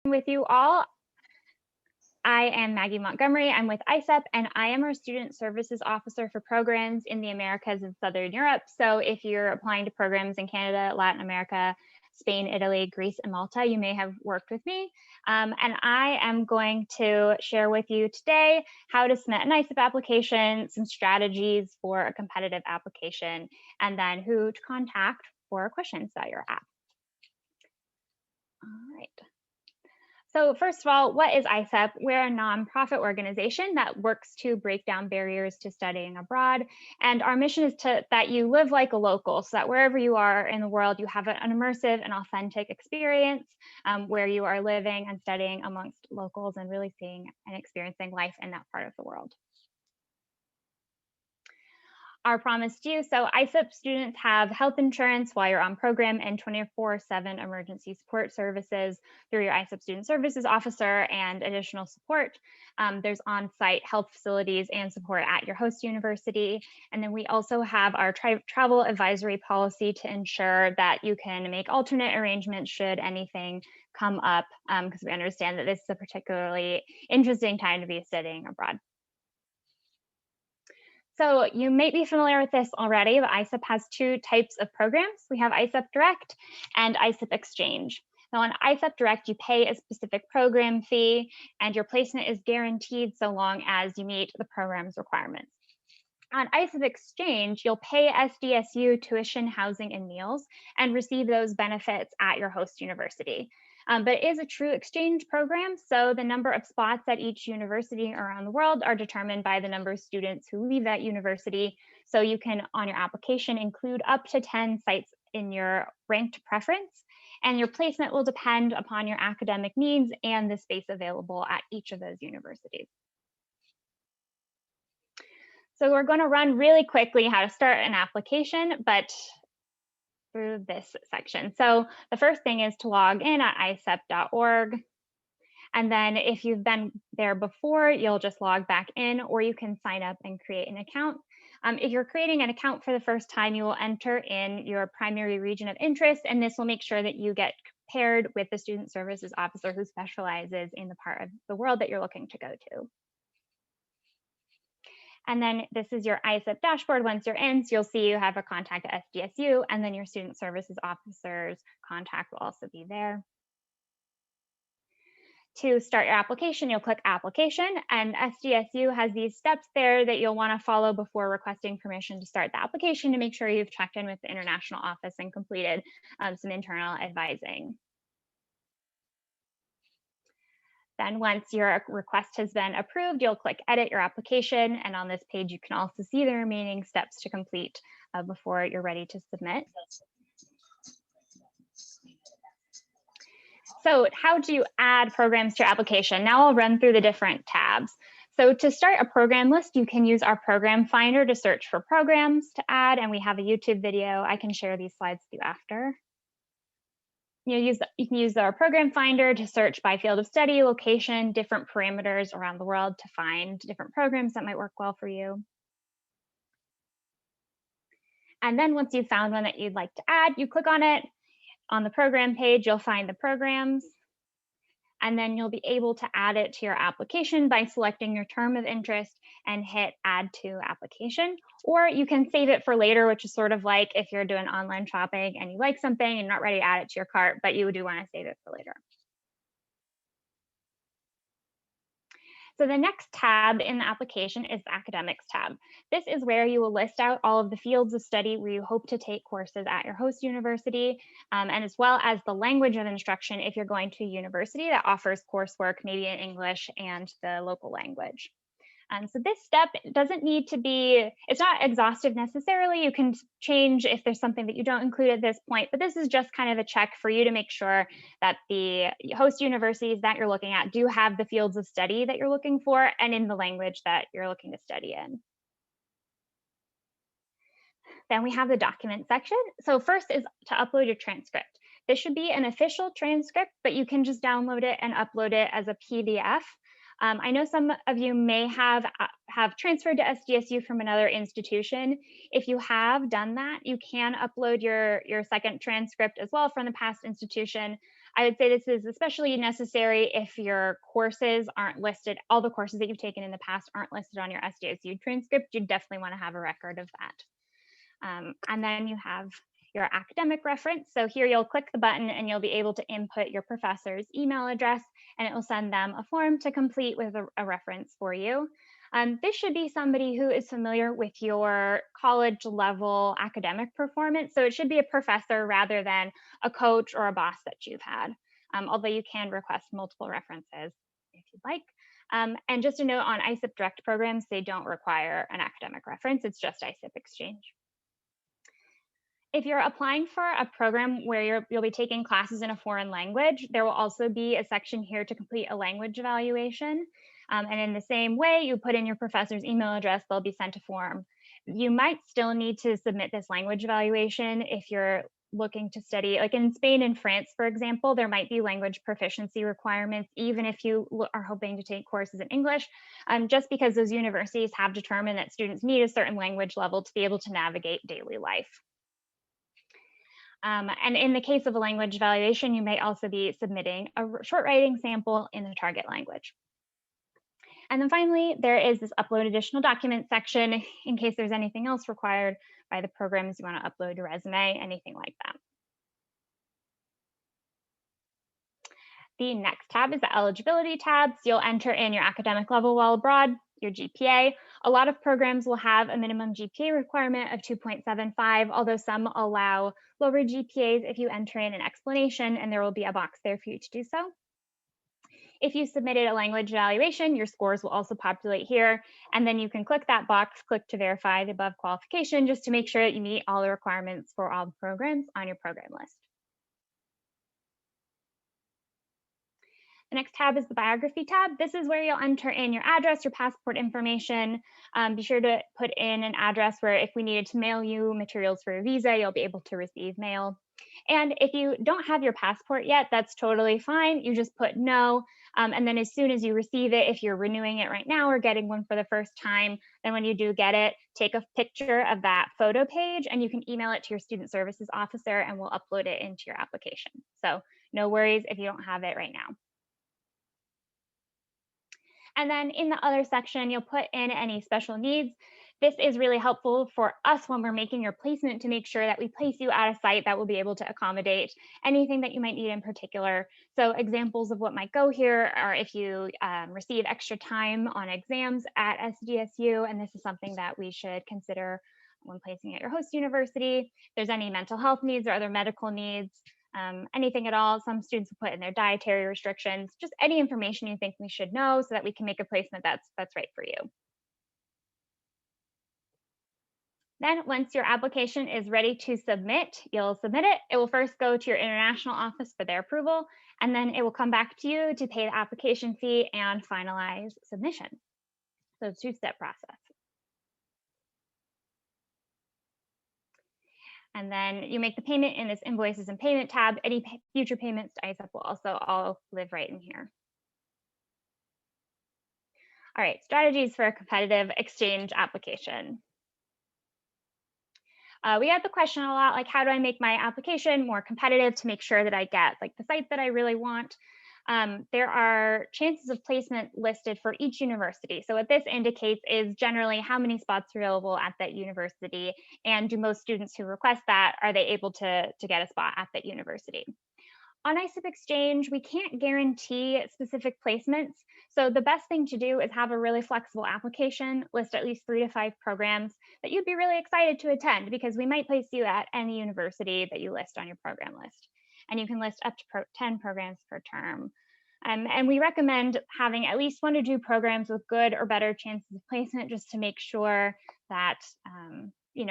with you all. I am Maggie Montgomery. I'm with Isop, and I am our Student Services Officer for programs in the Americas and Southern Europe. So if you're applying to programs in Canada, Latin America, Spain, Italy, Greece, and Malta, you may have worked with me. And I am going to share with you today how to submit an Isop application, some strategies for a competitive application, and then who to contact for questions about your app. All right. So first of all, what is Isop? We're a nonprofit organization that works to break down barriers to studying abroad. And our mission is that you live like a local, so that wherever you are in the world, you have an immersive and authentic experience where you are living and studying amongst locals and really seeing and experiencing life in that part of the world. Our promise to you. So Isop students have health insurance while you're on program and 24/7 emergency support services through your Isop Student Services Officer and additional support. There's on-site health facilities and support at your host university. And then we also have our travel advisory policy to ensure that you can make alternate arrangements should anything come up, because we understand that this is a particularly interesting time to be studying abroad. So you may be familiar with this already, but Isop has two types of programs. We have Isop Direct and Isop Exchange. Now on Isop Direct, you pay a specific program fee and your placement is guaranteed so long as you meet the program's requirements. On Isop Exchange, you'll pay SDSU tuition, housing, and meals and receive those benefits at your host university. But it is a true exchange program, so the number of spots at each university around the world are determined by the number of students who leave that university. So you can, on your application, include up to 10 sites in your ranked preference, and your placement will depend upon your academic needs and the space available at each of those universities. So we're going to run really quickly how to start an application, but through this section. So the first thing is to log in at isep.org. And then if you've been there before, you'll just log back in, or you can sign up and create an account. If you're creating an account for the first time, you will enter in your primary region of interest, and this will make sure that you get paired with the Student Services Officer who specializes in the part of the world that you're looking to go to. And then this is your Isop dashboard. Once you're in, so you'll see you have a contact at SDSU, and then your Student Services Officer's contact will also be there. To start your application, you'll click Application, and SDSU has these steps there that you'll want to follow before requesting permission to start the application to make sure you've checked in with the international office and completed some internal advising. Then once your request has been approved, you'll click Edit Your Application, and on this page you can also see the remaining steps to complete before you're ready to submit. So how do you add programs to your application? Now I'll run through the different tabs. So to start a program list, you can use our program finder to search for programs to add, and we have a YouTube video. I can share these slides with you after. You can use our program finder to search by field of study, location, different parameters around the world to find different programs that might work well for you. And then once you've found one that you'd like to add, you click on it. On the program page, you'll find the programs, and then you'll be able to add it to your application by selecting your term of interest and hit Add to Application. Or you can save it for later, which is sort of like if you're doing online shopping and you like something and you're not ready to add it to your cart, but you do want to save it for later. So the next tab in the application is the Academics tab. This is where you will list out all of the fields of study where you hope to take courses at your host university, and as well as the language of instruction if you're going to a university that offers coursework, maybe in English and the local language. So this step doesn't need to be, it's not exhaustive necessarily. You can change if there's something that you don't include at this point, but this is just kind of a check for you to make sure that the host universities that you're looking at do have the fields of study that you're looking for and in the language that you're looking to study in. Then we have the document section. So first is to upload your transcript. This should be an official transcript, but you can just download it and upload it as a PDF. I know some of you may have transferred to SDSU from another institution. If you have done that, you can upload your second transcript as well from the past institution. I would say this is especially necessary if your courses aren't listed, all the courses that you've taken in the past aren't listed on your SDSU transcript. You definitely want to have a record of that. And then you have your academic reference. So here you'll click the button and you'll be able to input your professor's email address, and it will send them a form to complete with a reference for you. This should be somebody who is familiar with your college level academic performance. So it should be a professor rather than a coach or a boss that you've had, although you can request multiple references if you'd like. And just a note on Isop Direct programs, they don't require an academic reference. It's just Isop Exchange. If you're applying for a program where you'll be taking classes in a foreign language, there will also be a section here to complete a language evaluation. And in the same way, you put in your professor's email address, they'll be sent a form. You might still need to submit this language evaluation if you're looking to study, like in Spain and France, for example, there might be language proficiency requirements, even if you are hoping to take courses in English, just because those universities have determined that students need a certain language level to be able to navigate daily life. And in the case of a language evaluation, you may also be submitting a short writing sample in the target language. And then finally, there is this upload additional documents section in case there's anything else required by the programs you want to upload your resume, anything like that. The next tab is the Eligibility tab. So you'll enter in your academic level while abroad, your GPA. A lot of programs will have a minimum GPA requirement of 2.75, although some allow lower GPAs if you enter in an explanation, and there will be a box there for you to do so. If you submitted a language evaluation, your scores will also populate here, and then you can click that box, click to verify the above qualification, just to make sure that you meet all the requirements for all the programs on your program list. The next tab is the Biography tab. This is where you'll enter in your address, your passport information. Be sure to put in an address where if we needed to mail you materials for your visa, you'll be able to receive mail. And if you don't have your passport yet, that's totally fine. You just put no. And then as soon as you receive it, if you're renewing it right now or getting one for the first time, then when you do get it, take a picture of that photo page and you can email it to your student services officer and we'll upload it into your application. So no worries if you don't have it right now. And then in the other section, you'll put in any special needs. This is really helpful for us when we're making your placement to make sure that we place you at a site that will be able to accommodate anything that you might need in particular. So examples of what might go here are if you receive extra time on exams at SDSU, and this is something that we should consider when placing at your host university. If there's any mental health needs or other medical needs, anything at all. Some students will put in their dietary restrictions, just any information you think we should know so that we can make a placement that's right for you. Then once your application is ready to submit, you'll submit it. It will first go to your international office for their approval, and then it will come back to you to pay the application fee and finalize submission. So it's a two-step process. And then you make the payment in this invoices and payment tab. Any future payments to Isop will also all live right in here. All right, strategies for a competitive exchange application. We had the question a lot, like, how do I make my application more competitive to make sure that I get like the site that I really want? There are chances of placement listed for each university. So what this indicates is generally how many spots are available at that university, and do most students who request that, are they able to get a spot at that university? On Isop Exchange, we can't guarantee specific placements. So the best thing to do is have a really flexible application, list at least 3 to 5 programs that you'd be really excited to attend, because we might place you at any university that you list on your program list. And you can list up to 10 programs per term. And we recommend having at least 1 to 2 programs with good or better chances of placement, just to make sure that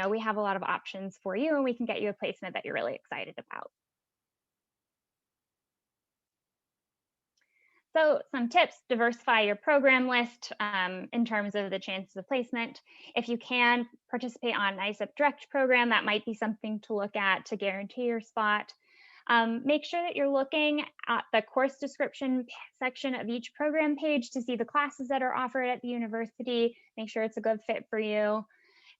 we have a lot of options for you and we can get you a placement that you're really excited about. So some tips: diversify your program list in terms of the chances of placement. If you can participate on an Isop Direct program, that might be something to look at to guarantee your spot. Make sure that you're looking at the course description section of each program page to see the classes that are offered at the university. Make sure it's a good fit for you.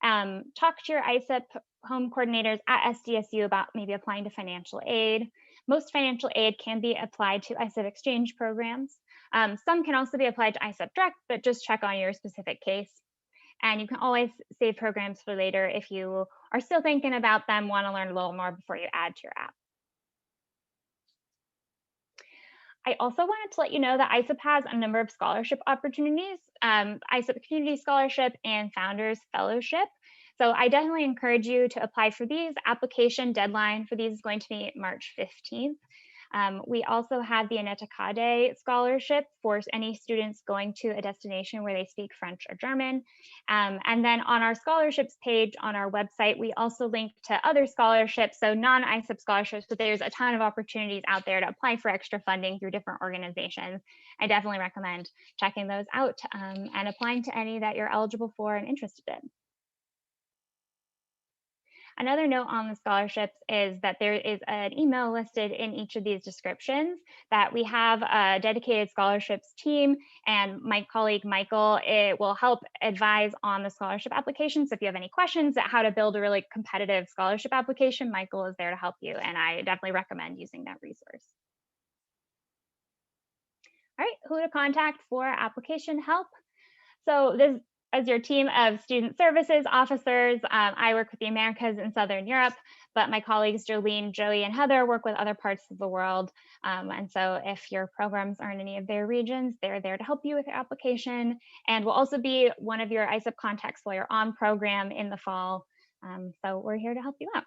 Talk to your Isop home coordinators at SDSU about maybe applying to financial aid. Most financial aid can be applied to ISEP exchange programs. Some can also be applied to ISEP Direct, but just check on your specific case. And you can always save programs for later if you are still thinking about them, want to learn a little more before you add to your app. I also wanted to let you know that ISEP has a number of scholarship opportunities, ISEP Community Scholarship and Founders Fellowship. So I definitely encourage you to apply for these. Application deadline for these is going to be March 15th. We also have the Anetakade Scholarship for any students going to a destination where they speak French or German. And then on our scholarships page on our website, we also link to other scholarships, so non-ISEP scholarships, but there's a ton of opportunities out there to apply for extra funding through different organizations. I definitely recommend checking those out and applying to any that you're eligible for and interested in. Another note on the scholarships is that there is an email listed in each of these descriptions, that we have a dedicated scholarships team, and my colleague Michael will help advise on the scholarship application. So if you have any questions at how to build a really competitive scholarship application, Michael is there to help you, and I definitely recommend using that resource. All right, who to contact for application help? So this, as your team of student services officers, I work with the Americas and Southern Europe, but my colleagues Jolene, Joey, and Heather work with other parts of the world. And so if your programs are in any of their regions, they're there to help you with your application, and will also be one of your ISEP contacts while you're on program in the fall. So we're here to help you out.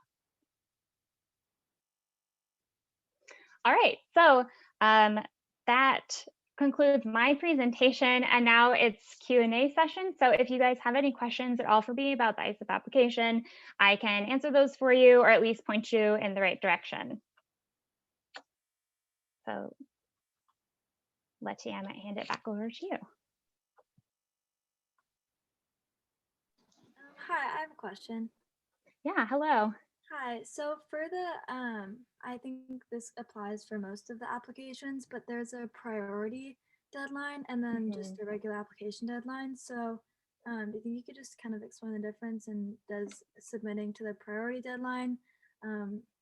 All right, so that concludes my presentation, and now it's Q&A session. So if you guys have any questions at all for me about the ISEP application, I can answer those for you, or at least point you in the right direction. So Letty, I might hand it back over to you. Hi, I have a question. Yeah, hello. Hi, so for the, I think this applies for most of the applications, but there's a priority deadline and then just a regular application deadline. So do you think you could just kind of explain the difference, and does submitting to the priority deadline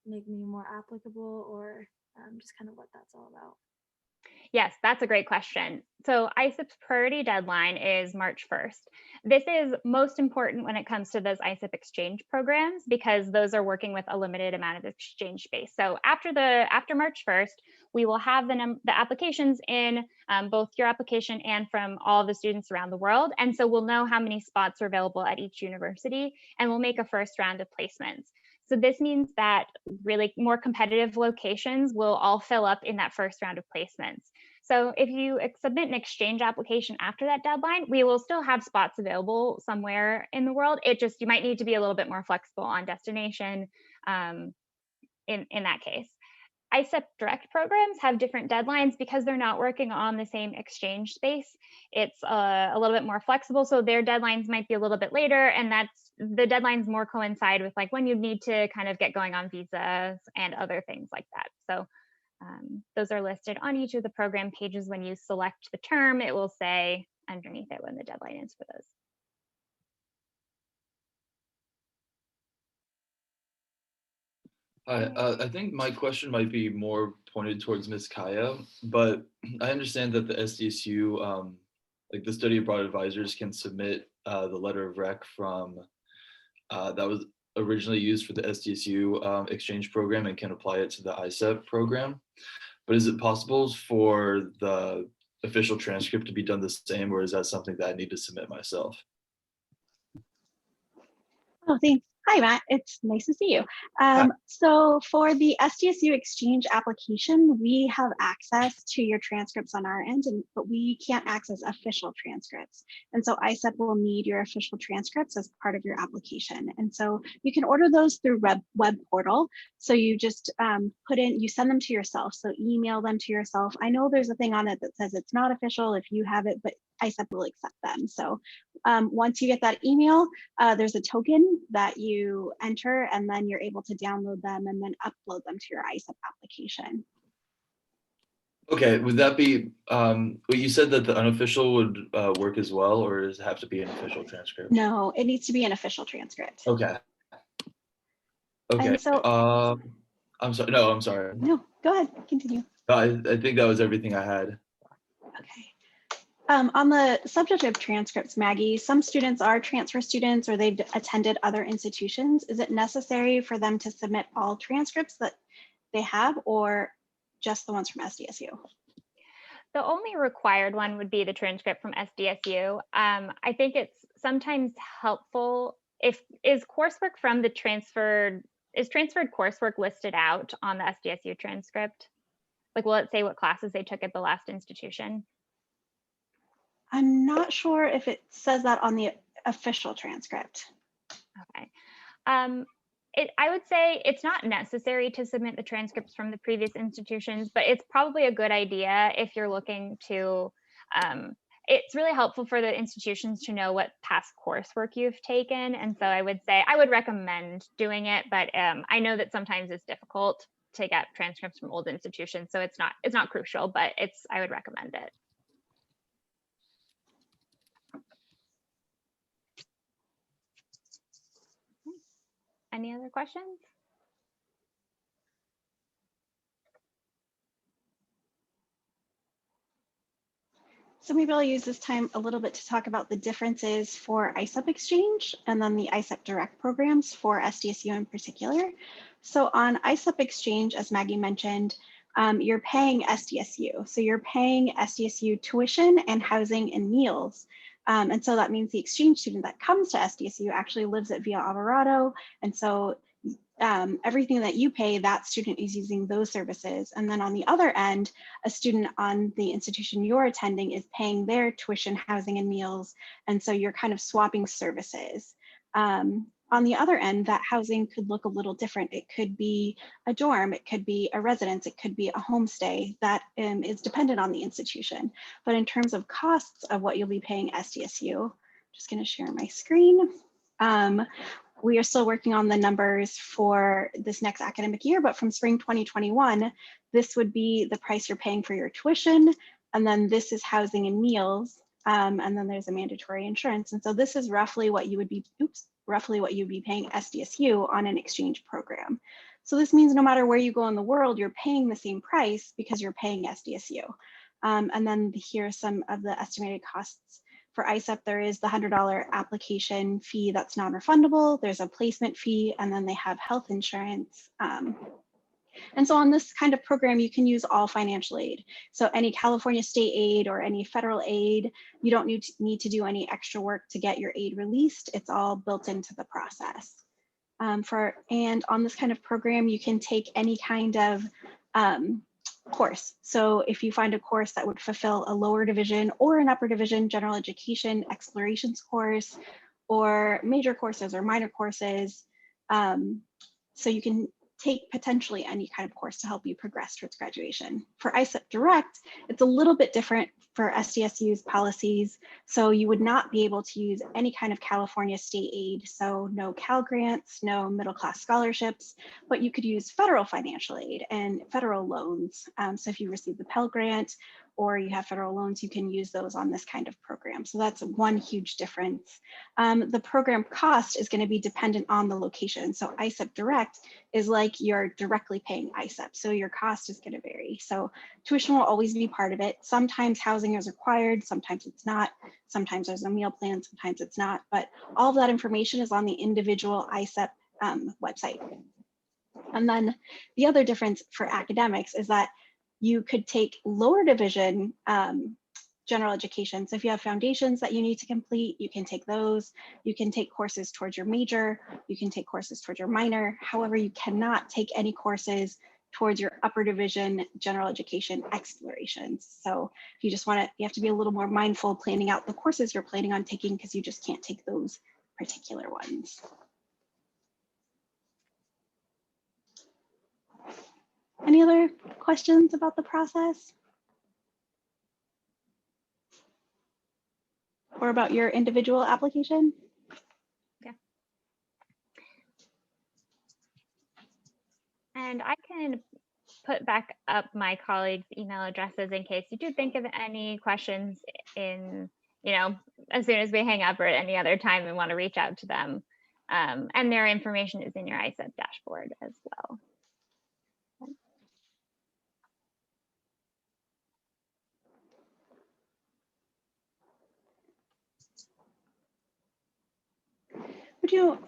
make me more applicable, or just kind of what that's all about? Yes, that's a great question. So ISEP's priority deadline is March 1st. This is most important when it comes to those ISEP exchange programs, because those are working with a limited amount of exchange space. So after March 1st, we will have the applications in, both your application and from all of the students around the world. And so we'll know how many spots are available at each university, and we'll make a first round of placements. So this means that really more competitive locations will all fill up in that first round of placements. So if you submit an exchange application after that deadline, we will still have spots available somewhere in the world. You might need to be a little bit more flexible on destination in that case. ISEP Direct programs have different deadlines because they're not working on the same exchange space. It's a little bit more flexible, so their deadlines might be a little bit later, and the deadlines more coincide with like when you need to kind of get going on visas and other things like that. So those are listed on each of the program pages. When you select the term, it will say underneath it when the deadline is for those. Hi, I think my question might be more pointed towards Ms. Kaya, but I understand that the SDSU, like the study abroad advisors, can submit the letter of rec from that was originally used for the SDSU exchange program and can apply it to the ISEP program. But is it possible for the official transcript to be done the same, or is that something that I need to submit myself? Oh, thanks. Hi, Matt. It's nice to see you. So for the SDSU exchange application, we have access to your transcripts on our end, but we can't access official transcripts. And so ISEP will need your official transcripts as part of your application. And so you can order those through web portal. So you just you send them to yourself. So email them to yourself. I know there's a thing on it that says it's not official if you have it, but ISEP will accept them. So once you get that email, there's a token that you enter, and then you're able to download them and then upload them to your ISEP application. Okay, would that be, well, you said that the unofficial would work as well, or does it have to be an official transcript? No, it needs to be an official transcript. Okay. Okay. And so, I'm sorry. No, I'm sorry. No, go ahead, continue. No, I think that was everything I had. Okay. On the subject of transcripts, Maggie, some students are transfer students or they've attended other institutions. Is it necessary for them to submit all transcripts that they have or just the ones from SDSU? The only required one would be the transcript from SDSU. I think it's sometimes helpful if is transferred coursework listed out on the SDSU transcript? Like, will it say what classes they took at the last institution? I'm not sure if it says that on the official transcript. Okay. I would say it's not necessary to submit the transcripts from the previous institutions, but it's probably a good idea if you're looking to, it's really helpful for the institutions to know what past coursework you've taken. And so I would say I would recommend doing it, but I know that sometimes it's difficult to get transcripts from old institutions. So it's not crucial, but I would recommend it. Any other questions? So maybe I'll use this time a little bit to talk about the differences for Isop Exchange and then the Isop Direct programs for SDSU in particular. So on Isop Exchange, as Maggie mentioned, you're paying SDSU. So you're paying SDSU tuition and housing and meals. And so that means the exchange student that comes to SDSU actually lives at Villa Alvarado. And so everything that you pay, that student is using those services. And then on the other end, a student on the institution you're attending is paying their tuition, housing, and meals. And so you're kind of swapping services. On the other end, that housing could look a little different. It could be a dorm, it could be a residence, it could be a homestay that is dependent on the institution. But in terms of costs of what you'll be paying SDSU, just gonna share my screen. We are still working on the numbers for this next academic year, but from spring 2021, this would be the price you're paying for your tuition. And then this is housing and meals. And then there's a mandatory insurance. And so this is roughly what you would be, paying SDSU on an exchange program. So this means no matter where you go in the world, you're paying the same price because you're paying SDSU. And then here are some of the estimated costs. For Isop, there is the $100 application fee that's non-refundable. There's a placement fee, and then they have health insurance. And so on this kind of program, you can use all financial aid. So any California state aid or any federal aid, you don't need to do any extra work to get your aid released. It's all built into the process. And on this kind of program, you can take any kind of course. So if you find a course that would fulfill a lower division or an upper division general education explorations course, or major courses or minor courses, so you can take potentially any kind of course to help you progress towards graduation. For Isop Direct, it's a little bit different for SDSU's policies. So you would not be able to use any kind of California state aid. So no Cal grants, no middle class scholarships, but you could use federal financial aid and federal loans. So if you receive the Pell Grant or you have federal loans, you can use those on this kind of program. So that's one huge difference. The program cost is going to be dependent on the location. So Isop Direct is like you're directly paying Isop. So your cost is going to vary. So tuition will always be part of it. Sometimes housing is required, sometimes it's not. Sometimes there's a meal plan, sometimes it's not. But all of that information is on the individual Isop website. And then the other difference for academics is that you could take lower division general education. So if you have foundations that you need to complete, you can take those. You can take courses towards your major. You can take courses towards your minor. However, you cannot take any courses towards your upper division general education explorations. So if you just want to, you have to be a little more mindful planning out the courses you're planning on taking because you just can't take those particular ones. Any other questions about the process? Or about your individual application? Yeah. And I can put back up my colleagues' email addresses in case you do think of any questions in, as soon as we hang up or at any other time and want to reach out to them. And their information is in your Isop dashboard as well. Would you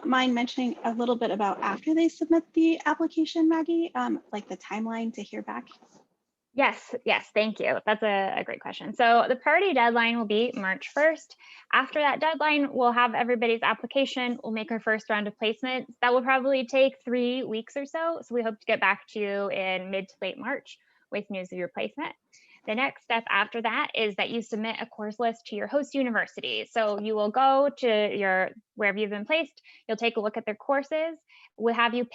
mind mentioning a little bit about after they submit the application, Maggie, like the timeline to hear back? Yes, thank you. That's a great question. So the priority deadline will be March 1st. After that deadline, we'll have everybody's application. We'll make our first round of placements. That will probably take 3 weeks or so. So we hope to get back to you in mid to late March with news of your placement. The next step after that is that you submit a course list to your host university. So you will go to wherever you've been placed, you'll take a look at their courses. We'll have you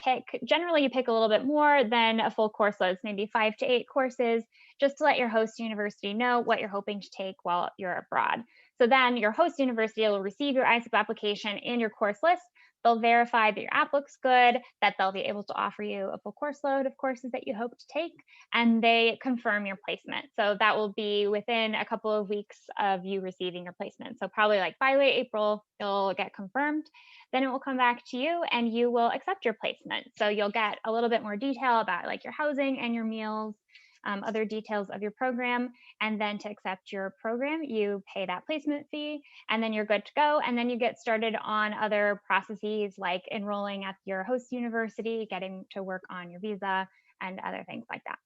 generally you pick a little bit more than a full course list, maybe 5 to 8 courses, just to let your host university know what you're hoping to take while you're abroad. So then your host university will receive your Isop application and your course list. They'll verify that your app looks good, that they'll be able to offer you a full course load of courses that you hope to take, and they confirm your placement. So that will be within a couple of weeks of you receiving your placement. So probably like by late April, it'll get confirmed. Then it will come back to you and you will accept your placement. So you'll get a little bit more detail about like your housing and your meals, other details of your program. And then to accept your program, you pay that placement fee and then you're good to go. And then you get started on other processes like enrolling at your host university, getting to work on your visa and other things like that.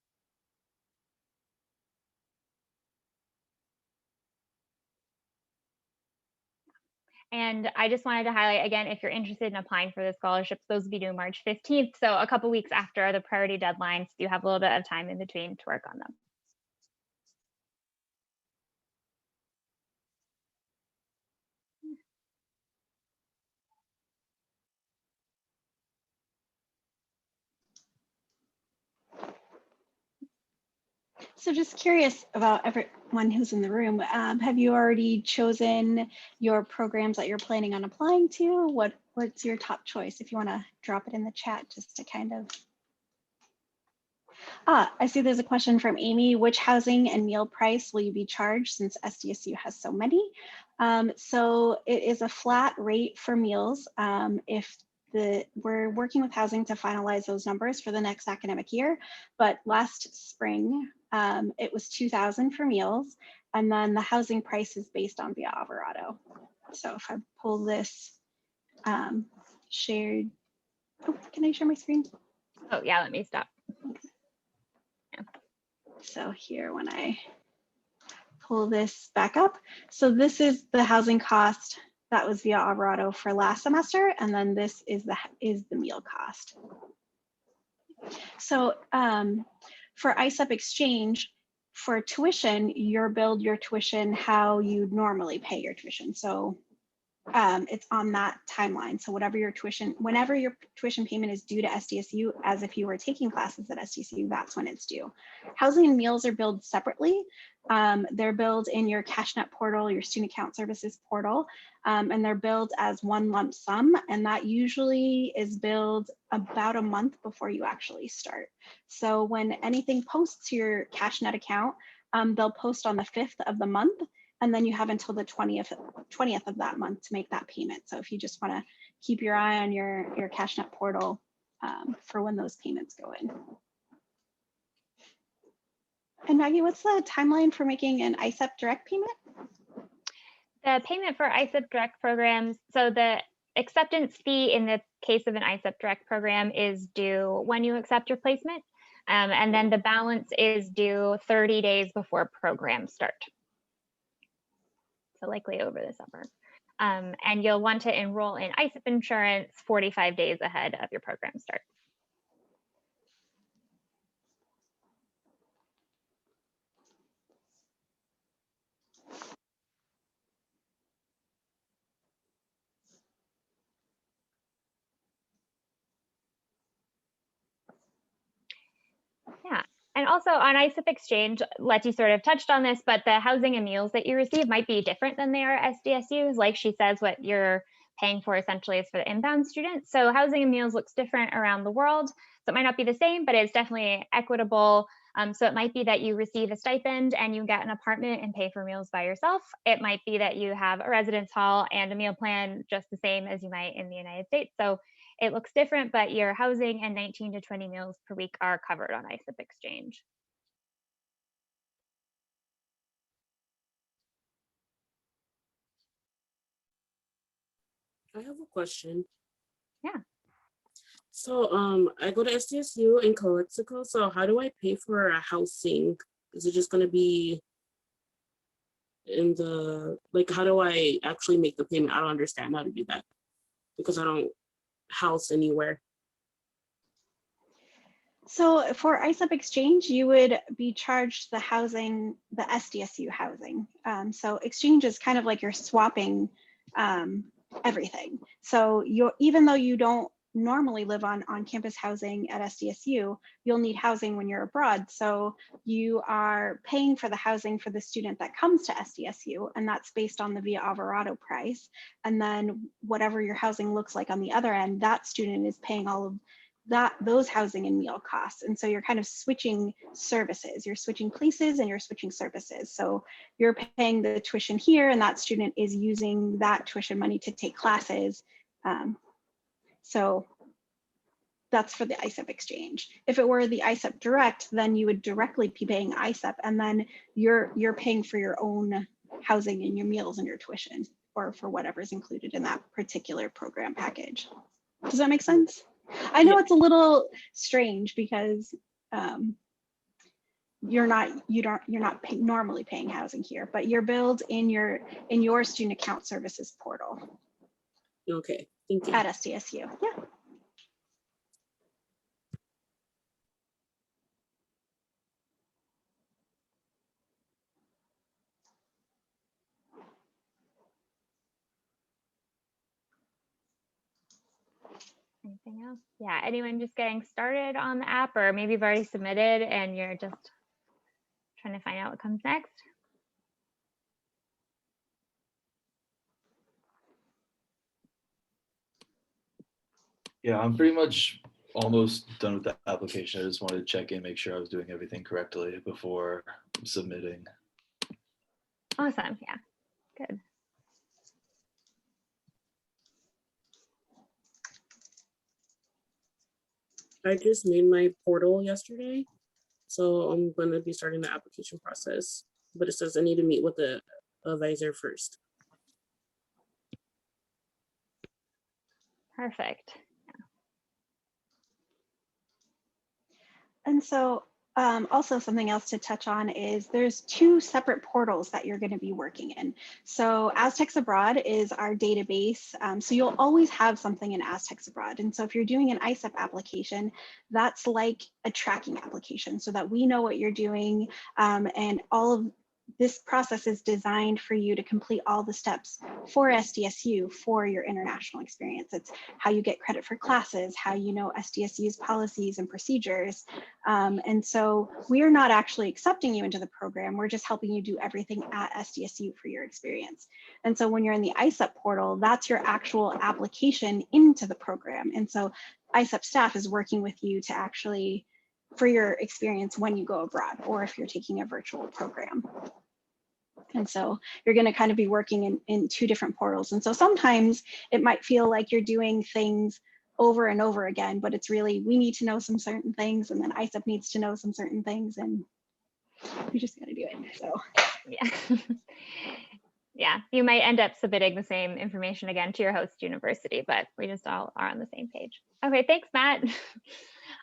And I just wanted to highlight again, if you're interested in applying for the scholarships, those will be due March 15th. So a couple weeks after the priority deadlines, you have a little bit of time in between to work on them. So just curious about everyone who's in the room. Have you already chosen your programs that you're planning on applying to? What's your top choice? If you want to drop it in the chat just to kind of. I see there's a question from Amy. Which housing and meal price will you be charged since SDSU has so many? So it is a flat rate for meals. We're working with housing to finalize those numbers for the next academic year, but last spring it was $2,000 for meals, and then the housing price is based on Via Alvarado. So if I pull this shared, can I share my screen? Oh yeah, let me stop. Yeah. So here, when I pull this back up, so this is the housing cost that was Via Alvarado for last semester, and then this is the meal cost. So for Isop Exchange, for tuition, you're billed your tuition how you normally pay your tuition. So it's on that timeline. So whenever your tuition payment is due to SDSU, as if you were taking classes at SDSU, that's when it's due. Housing and meals are billed separately. They're billed in your CashNet portal, your student account services portal, and they're billed as one lump sum. And that usually is billed about a month before you actually start. So when anything posts to your CashNet account, they'll post on the 5th of the month. And then you have until the 20th of that month to make that payment. So if you just want to keep your eye on your CashNet portal for when those payments go in. And Maggie, what's the timeline for making an Isop direct payment? The payment for Isop direct programs, so the acceptance fee in the case of an Isop direct program is due when you accept your placement. And then the balance is due 30 days before programs start. So likely over the summer. And you'll want to enroll in Isop insurance 45 days ahead of your program start. Yeah. And also on Isop Exchange, Letty sort of touched on this, but the housing and meals that you receive might be different than they are at SDSU's. Like she says, what you're paying for essentially is for the inbound students. So housing and meals looks different around the world. So it might not be the same, but it's definitely equitable. So it might be that you receive a stipend and you get an apartment and pay for meals by yourself. It might be that you have a residence hall and a meal plan just the same as you might in the United States. So it looks different, but your housing and 19 to 20 meals per week are covered on Isop Exchange. I have a question. Yeah. So I go to SDSU in Calexico. So how do I pay for a housing? Is it just gonna be in the, like, how do I actually make the payment? I don't understand how to do that because I don't house anywhere. So for Isop Exchange, you would be charged the housing, the SDSU housing. So Exchange is kind of like you're swapping everything. So even though you don't normally live on campus housing at SDSU, you'll need housing when you're abroad. So you are paying for the housing for the student that comes to SDSU, and that's based on the Via Alvarado price. And then whatever your housing looks like on the other end, that student is paying all of those housing and meal costs. And so you're kind of switching services, you're switching places and you're switching services. So you're paying the tuition here and that student is using that tuition money to take classes. So that's for the Isop Exchange. If it were the Isop Direct, then you would directly be paying Isop, and then you're paying for your own housing and your meals and your tuition, or for whatever's included in that particular program package. Does that make sense? I know it's a little strange because you're not normally paying housing here, but you're billed in your student account services portal. Okay, thank you. At SDSU. Yeah. Anything else? Yeah, anyone just getting started on the app, or maybe you've already submitted and you're just trying to find out what comes next? Yeah, I'm pretty much almost done with the application. I just wanted to check in, make sure I was doing everything correctly before submitting. Awesome, yeah, good. I just made my portal yesterday, so I'm going to be starting the application process, but it says I need to meet with the advisor first. Perfect. And so also something else to touch on is there's two separate portals that you're going to be working in. So Aztecs Abroad is our database. So you'll always have something in Aztecs Abroad. And so if you're doing an Isop application, that's like a tracking application so that we know what you're doing, and all of this process is designed for you to complete all the steps for SDSU for your international experience. It's how you get credit for classes, how you know SDSU's policies and procedures. And so we're not actually accepting you into the program. We're just helping you do everything at SDSU for your experience. And so when you're in the Isop portal, that's your actual application into the program. And so Isop staff is working with you to actually for your experience when you go abroad, or if you're taking a virtual program. And so you're going to kind of be working in two different portals. And so sometimes it might feel like you're doing things over and over again, but it's really, we need to know some certain things, and then Isop needs to know some certain things, and we just got to do it. So yeah. Yeah, you might end up submitting the same information again to your host university, but we just all are on the same page. Okay, thanks, Matt.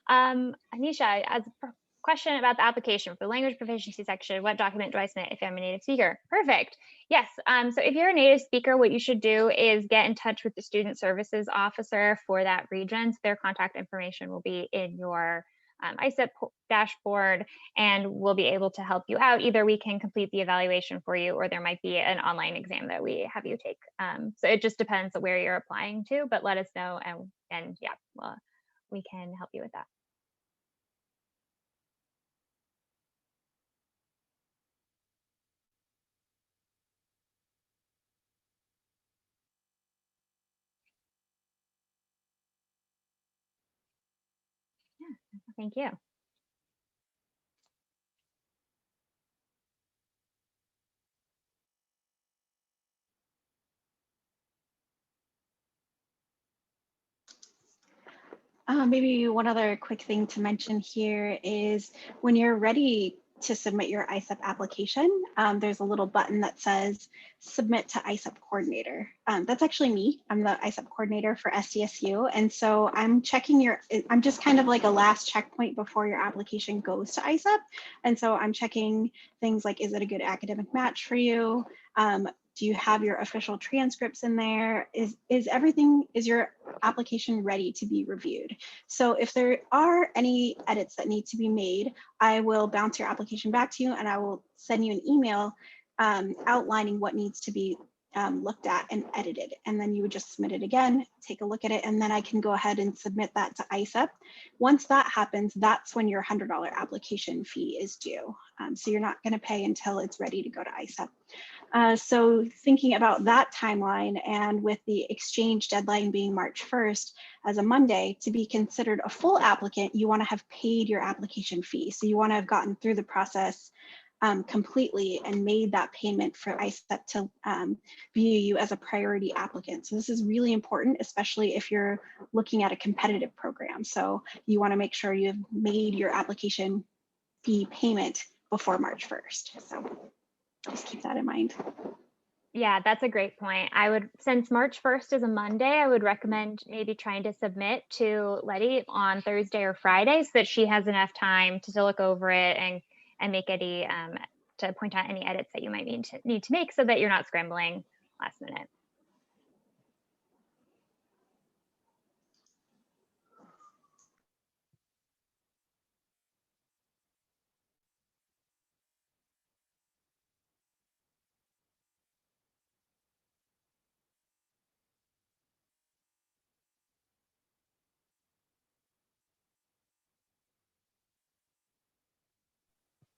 Anisha, as a question about the application for language proficiency section, what document do I submit if I'm a native speaker? Perfect. Yes, so if you're a native speaker, what you should do is get in touch with the student services officer for that region. So their contact information will be in your Isop dashboard, and we'll be able to help you out. Either we can complete the evaluation for you, or there might be an online exam that we have you take. So it just depends on where you're applying to, but let us know, and yeah, well, we can help you with that. Yeah, thank you. maybe one other quick thing to mention here is when you're ready to submit your Isop application, there's a little button that says submit to Isop coordinator. That's actually me. I'm the Isop coordinator for SDSU. And so I'm checking I'm just kind of like a last checkpoint before your application goes to Isop. And so I'm checking things like, is it a good academic match for you? Do you have your official transcripts in there? Is your application ready to be reviewed? So if there are any edits that need to be made, I will bounce your application back to you and I will send you an email outlining what needs to be looked at and edited. And then you would just submit it again, take a look at it, and then I can go ahead and submit that to Isop. Once that happens, that's when your $100 application fee is due. So you're not going to pay until it's ready to go to Isop. So thinking about that timeline, and with the exchange deadline being March 1st as a Monday, to be considered a full applicant, you want to have paid your application fee. So you want to have gotten through the process completely and made that payment for Isop to view you as a priority applicant. So this is really important, especially if you're looking at a competitive program. So you want to make sure you have made your application fee payment before March 1st. So just keep that in mind. Yeah, that's a great point. Since March 1st is a Monday, I would recommend maybe trying to submit to Letty on Thursday or Friday so that she has enough time to look over it and make any, to point out any edits that you might need to make so that you're not scrambling last minute.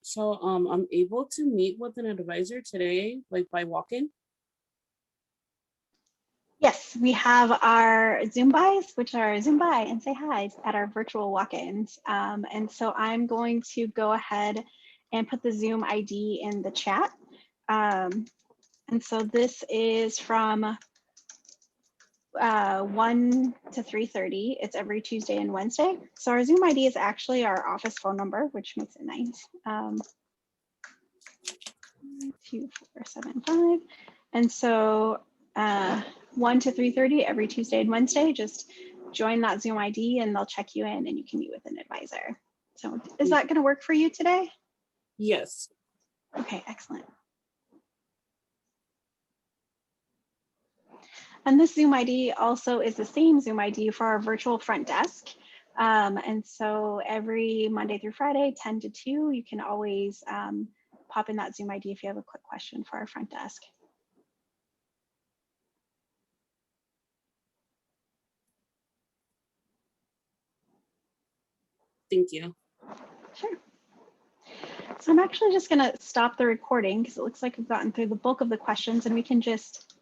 So I'm able to meet with an advisor today, like by walk-in? Yes, we have our Zoom buys, which are Zoom by and say hi at our virtual walk-ins. And so I'm going to go ahead and put the Zoom ID in the chat. And so this is from 1 to 3:30. It's every Tuesday and Wednesday. So our Zoom ID is actually our office phone number, which makes it nice. 2475. And so 1 to 3:30 every Tuesday and Wednesday, just join that Zoom ID and they'll check you in and you can meet with an advisor. So is that going to work for you today? Yes. Okay, excellent. And this Zoom ID also is the same Zoom ID for our virtual front desk. And so every Monday through Friday, 10 to 2, you can always pop in that Zoom ID if you have a quick question for our front desk. Thank you. Sure. So I'm actually just going to stop the recording because it looks like we've gotten through the bulk of the questions and we can just